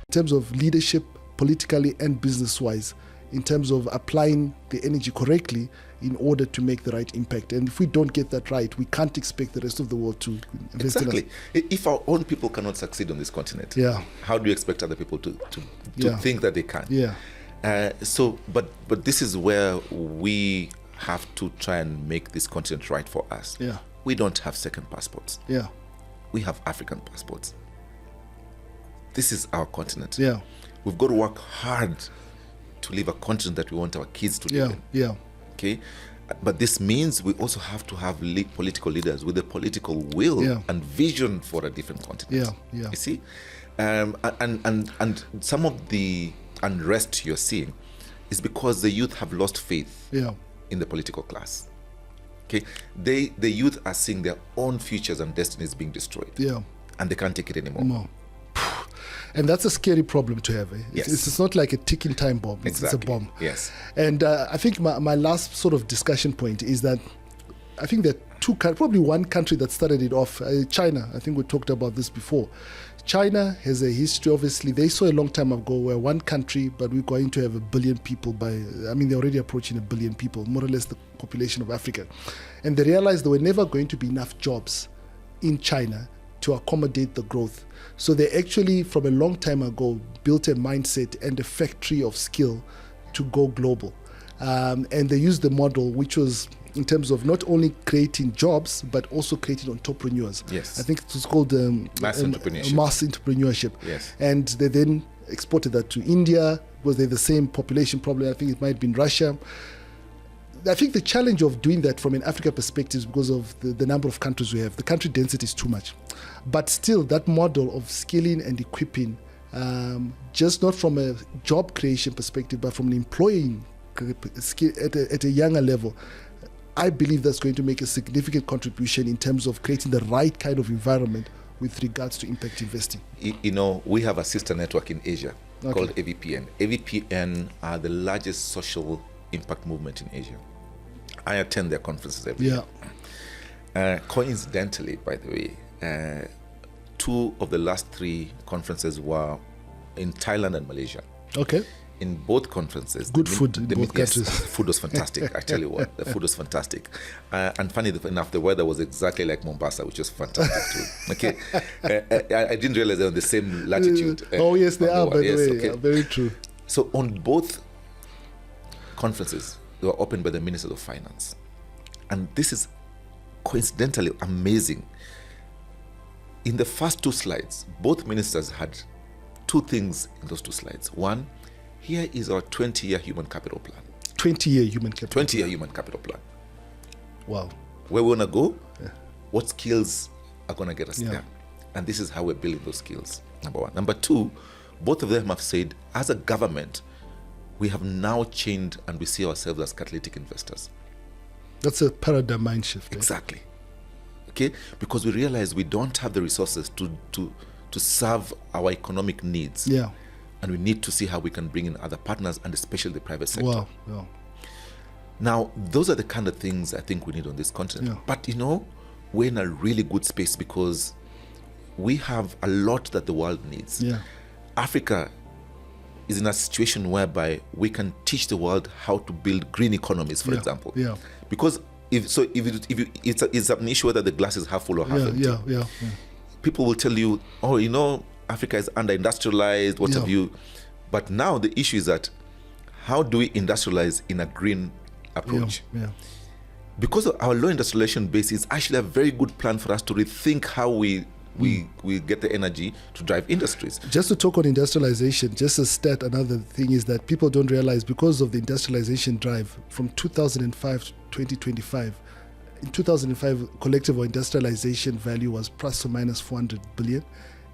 in terms of leadership, politically and business-wise, in terms of applying the energy correctly in order to make the right impact. And if we don't get that right, we can't expect the rest of the world to invest in us. Exactly. If our own people cannot succeed on this continent, how do you expect other people to think that they can? But this is where we have to try and make this continent right for us. We don't have second passports. We have African passports. This is our continent. We've got to work hard to live a continent that we want our kids to live in. Okay, but this means we also have to have political leaders with the political will and vision for a different continent. You see, and some of the unrest you're seeing is because the youth have lost faith in the political class. Okay, the youth are seeing their own futures and destinies being destroyed. And they can't take it anymore. And that's a scary problem to have. It's not like a ticking time bomb. It's a bomb. And I think my last sort of discussion point is that I think that probably one country that started it off, China. I think we talked about this before. China has a history, obviously. They saw a long time ago where one country, but we're going to have 1 billion people they're already approaching 1 billion people, more or less the population of Africa. And they realized there were never going to be enough jobs in China to accommodate the growth. So they actually, from a long time ago, built a mindset and a factory of skill to go global. And they used the model, which was in terms of not only creating jobs, but also creating entrepreneurs. I think it was called mass entrepreneurship. And they then exported that to India, because they're the same population probably. I think it might have been Russia. I think the challenge of doing that from an Africa perspective is because of the number of countries we have. The country density is too much. But still, that model of skilling and equipping, just not from a job creation perspective, but from an employing skill at a younger level, I believe that's going to make a significant contribution in terms of creating the right kind of environment with regards to impact investing. You know, we have a sister network in Asia called AVPN. AVPN are the largest social impact movement in Asia. I attend their conferences every year. Coincidentally, by the way, 2 of the last 3 conferences were in Thailand and Malaysia. In both conferences, good food in both countries. Food was fantastic. I tell you what, the food was fantastic. And funny enough, the weather was exactly like Mombasa, which was fantastic too. I didn't realize they're on the same latitude. Yes, they are, by the way. Very true. So on both conferences, they were opened by the Minister of Finance. And this is coincidentally amazing. In the first 2 slides, both ministers had 2 things in those 2 slides. One, here is our 20-year human capital plan. 20-year human capital 20-year human capital plan. Wow. Where we want to go, what skills are going to get us there. And this is how we're building those skills, number 1. Number 2, both of them have said, as a government, we have now changed and we see ourselves as catalytic investors. That's a paradigm mind shift. Exactly. Okay? Because we realize we don't have the resources to serve our economic needs. And we need to see how we can bring in other partners, and especially the private sector. Now, those are the kind of things I think we need on this continent. But, you know, we're in a really good space because we have a lot that the world needs. Africa is in a situation whereby we can teach the world how to build green economies, for example. Because it's an issue whether the glass is half full or half empty. People will tell you, oh, you know, Africa is under-industrialized, what have you. But now the issue is that how do we industrialize in a green approach? Because of our low industrialization base, is actually a very good plan for us to rethink how we get the energy to drive industries. Just to talk on industrialization, just a stat, another thing is that people don't realize, because of the industrialization drive from 2005 to 2025, in 2005, collective industrialization value was plus or minus 400 billion.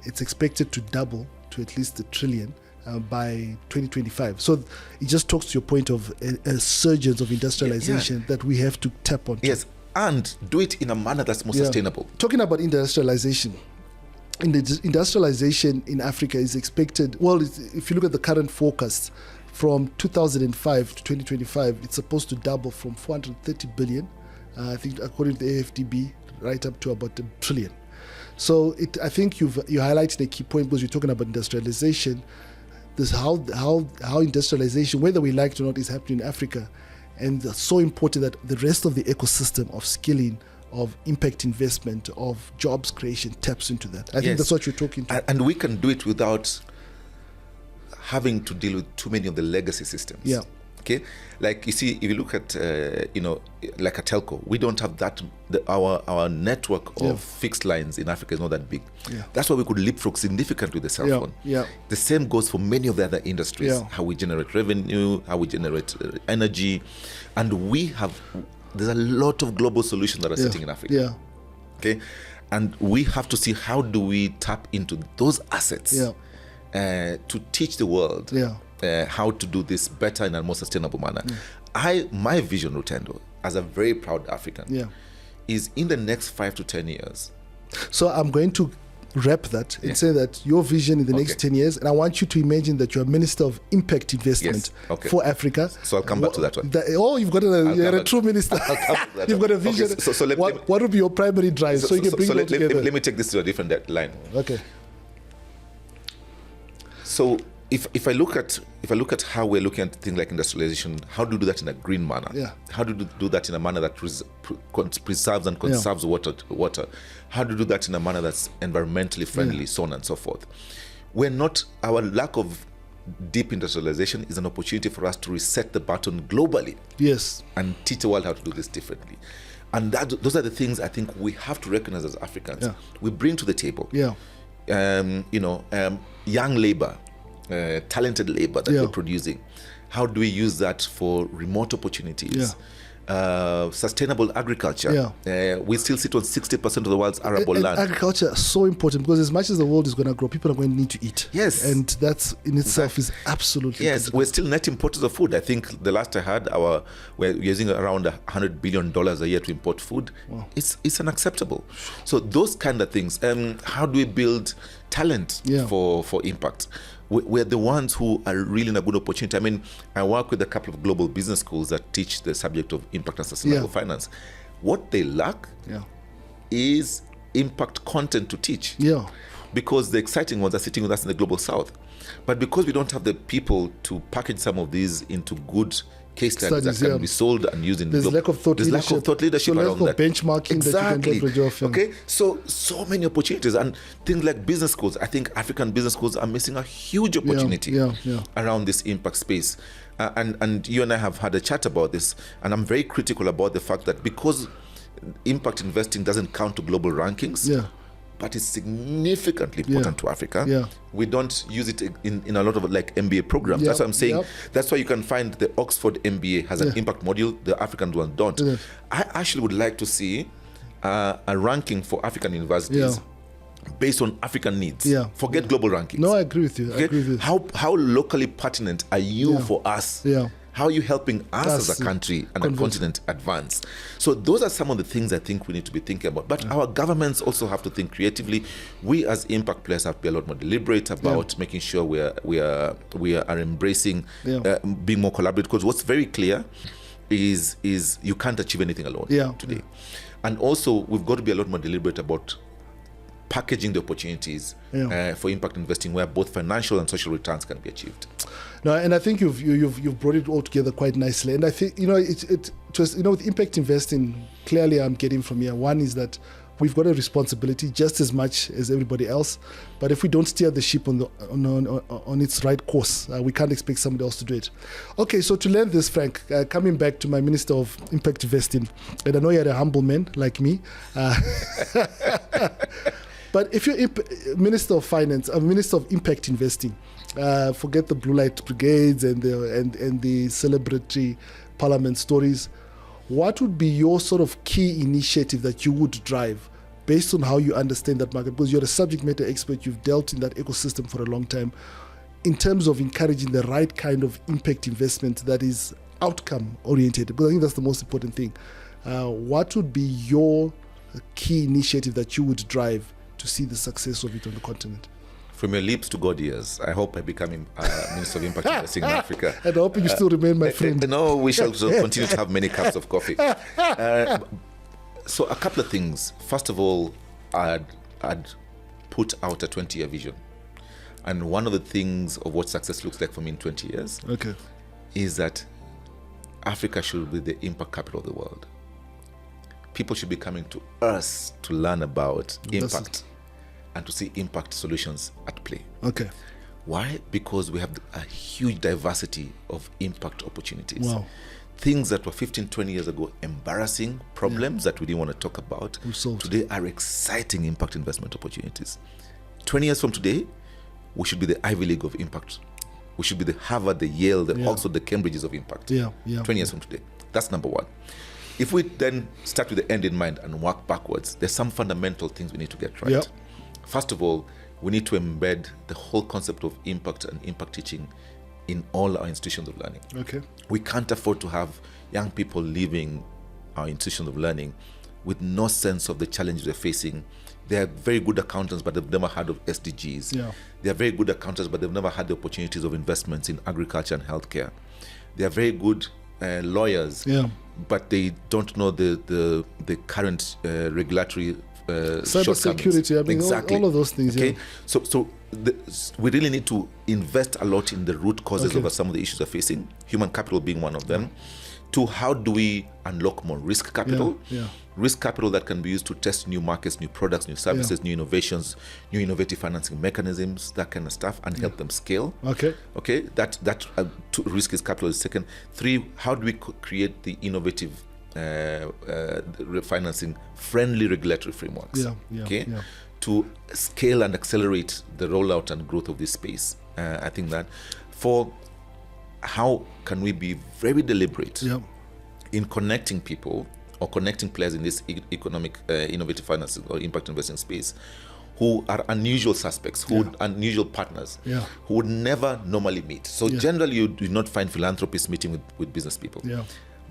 It's expected to double to at least $1 trillion by 2025. So it just talks to your point of a surge of industrialization that we have to tap on. Yes, and do it in a manner that's more sustainable. Talking about industrialization, industrialization in Africa is expected, well, if you look at the current forecast, from 2005 to 2025, it's supposed to double from 430 billion, I think according to the AFDB, right up to about $1 trillion. So I think you highlighted a key point because you're talking about industrialization. This how industrialization, whether we like it or not, is happening in Africa, and it's so important that the rest of the ecosystem of skilling, of impact investment, of jobs creation taps into that. I think that's what you're talking to. And we can do it without having to deal with too many of the legacy systems. Yeah. Okay, like you see, if you look at like a telco, we don't have that. Our network of fixed lines in Africa is not that big. Yeah. That's why we could leapfrog significantly with the cell phone. Yeah. The same goes for many of the other industries. Yeah. How we generate revenue, how we generate energy, and there's a lot of global solutions that are sitting in Africa. Yeah. Okay, and we have to see how do we tap into those assets to teach the world. How to do this better in a more sustainable manner. My vision, Rutendo, as a very proud African, is in the next 5 to 10 years. So I'm going to wrap that and say that your vision in the next 10 years, and I want you to imagine that you're a Minister of Impact Investment for Africa. So I'll come back to that one. You're a true minister. You've got a vision. Okay, so what would be your primary drive? So you can bring it all together. Let me take this to a different line. Okay. So if I look at how we're looking at things like industrialization, how do we do that in a green manner? How do we do that in a manner that preserves and conserves water? How do we do that in a manner that's environmentally friendly, so on and so forth? Our lack of deep industrialization is an opportunity for us to reset the button globally. And teach the world how to do this differently. And those are the things I think we have to recognize as Africans. We bring to the table. Young labor, talented labor that we're producing. How do we use that for remote opportunities? Sustainable agriculture. We still sit on 60% of the world's arable land. Agriculture is so important because as much as the world is going to grow, people are going to need to eat. And that in itself is absolutely critical. We're still net importers of food. I think the last I heard, we're using around $100 billion a year to import food. It's unacceptable. So those kind of things. How do we build talent for impact? We're the ones who are really in a good opportunity. I mean, I work with a couple of global business schools that teach the subject of impact and sustainable finance. What they lack is impact content to teach. Because the exciting ones are sitting with us in the global south. But because we don't have the people to package some of these into good case studies that can be sold and used in there's lack of thought leadership around that. Benchmarking that you can leverage off. Okay, so many opportunities, and things like business schools. I think African business schools are missing a huge opportunity around this impact space. And you and I have had a chat about this, and I'm very critical about the fact that because impact investing doesn't count to global rankings, but it's significantly important to Africa. We don't use it in a lot of like MBA programs. That's what I'm saying. That's why you can find the Oxford MBA has an impact module, the African one don't. I actually would like to see a ranking for African universities based on African needs. Forget global rankings. No, I agree with you. How locally pertinent are you for us? How are you helping us as a country and a continent advance? So those are some of the things I think we need to be thinking about. But our governments also have to think creatively. We as impact players have to be a lot more deliberate about making sure we are embracing being more collaborative. Because what's very clear is you can't achieve anything alone today. And also we've got to be a lot more deliberate about packaging the opportunities for impact investing where both financial and social returns can be achieved. No, and I think you've brought it all together quite nicely. And I think with impact investing, clearly I'm getting from here. One is that we've got a responsibility just as much as everybody else. But if we don't steer the ship on its right course, we can't expect somebody else to do it. Okay, so to learn this, Frank, coming back to my Minister of Impact Investing, and I know you're a humble man like me. But if you're Minister of Finance, Minister of Impact Investing, forget the blue light brigades and the celebratory parliament stories. What would be your sort of key initiative that you would drive based on how you understand that market? Because you're a subject matter expert, you've dealt in that ecosystem for a long time, in terms of encouraging the right kind of impact investment that is outcome oriented. Because I think that's the most important thing. What would be your key initiative that you would drive to see the success of it on the continent? From your lips to God ears, I hope I become Minister of Impact Investing in Africa. And I hope you still remain my friend. No, we shall continue to have many cups of coffee. So a couple of things. First of all, I'd had put out a 20-year vision. And one of the things of what success looks like for me in 20 years is that Africa should be the impact capital of the world. People should be coming to us to learn about impact and to see impact solutions at play. Okay. Why? Because we have a huge diversity of impact opportunities. Wow. Things that were 15, 20 years ago, embarrassing problems that we didn't want to talk about, today are exciting impact investment opportunities. 20 years from today, we should be the Ivy League of impact. We should be the Harvard, the Yale, the Oxford, the Cambridges of impact. 20 years from today. That's number one. If we then start with the end in mind and work backwards, there's some fundamental things we need to get right. First of all, we need to embed the whole concept of impact and impact teaching in all our institutions of learning. Okay. We can't afford to have young people leaving our institutions of learning with no sense of the challenges they're facing. They're very good accountants, but they've never heard of SDGs. They're very good accountants, but they've never had the opportunities of investments in agriculture and healthcare. They're very good lawyers, but they don't know the current regulatory cybersecurity. I mean, exactly. all of those things. Okay, so we really need to invest a lot in the root causes of some of the issues we're facing. Human capital being one of them. To how do we unlock more risk capital? Risk capital that can be used to test new markets, new products, new services, new innovations, new innovative financing mechanisms, that kind of stuff, and help them scale. Okay. That risk is capital is second. 3, how do we create the innovative financing friendly regulatory frameworks? To scale and accelerate the rollout and growth of this space. I think that 4, how can we be very deliberate in connecting people or connecting players in this economic innovative financing or impact investing space who are unusual suspects, who are unusual partners, who would never normally meet. So generally you do not find philanthropists meeting with business people.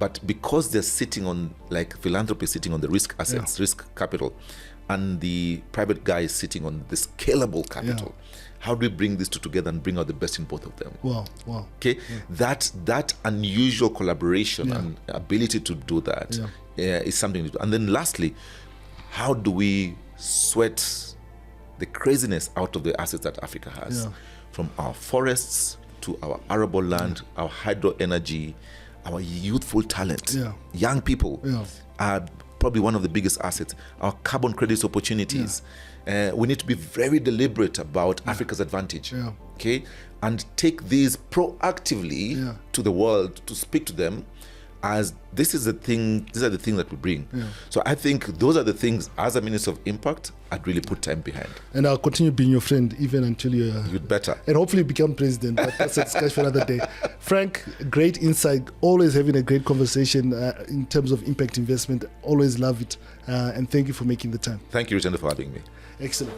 But because they're sitting on, like philanthropy is sitting on the risk assets, risk capital, and the private guy is sitting on the scalable capital, how do we bring these two together and bring out the best in both of them? Wow. Okay, that unusual collaboration and ability to do that is something to do. And then lastly, how do we sweat the craziness out of the assets that Africa has? From our forests to our arable land, our hydro energy, our youthful talent. Young people are probably one of the biggest assets. Our carbon credits opportunities. We need to be very deliberate about Africa's advantage. Okay, and take these proactively to the world to speak to them as this is the thing. These are the things that we bring. So I think those are the things as a Minister of Impact I'd really put time behind. And I'll continue being your friend even until you'd better. And hopefully become president. But that's a discussion for another day. Frank, great insight. Always having a great conversation in terms of impact investment. Always love it. And thank you for making the time. Thank you, Richard, for having me. Excellent.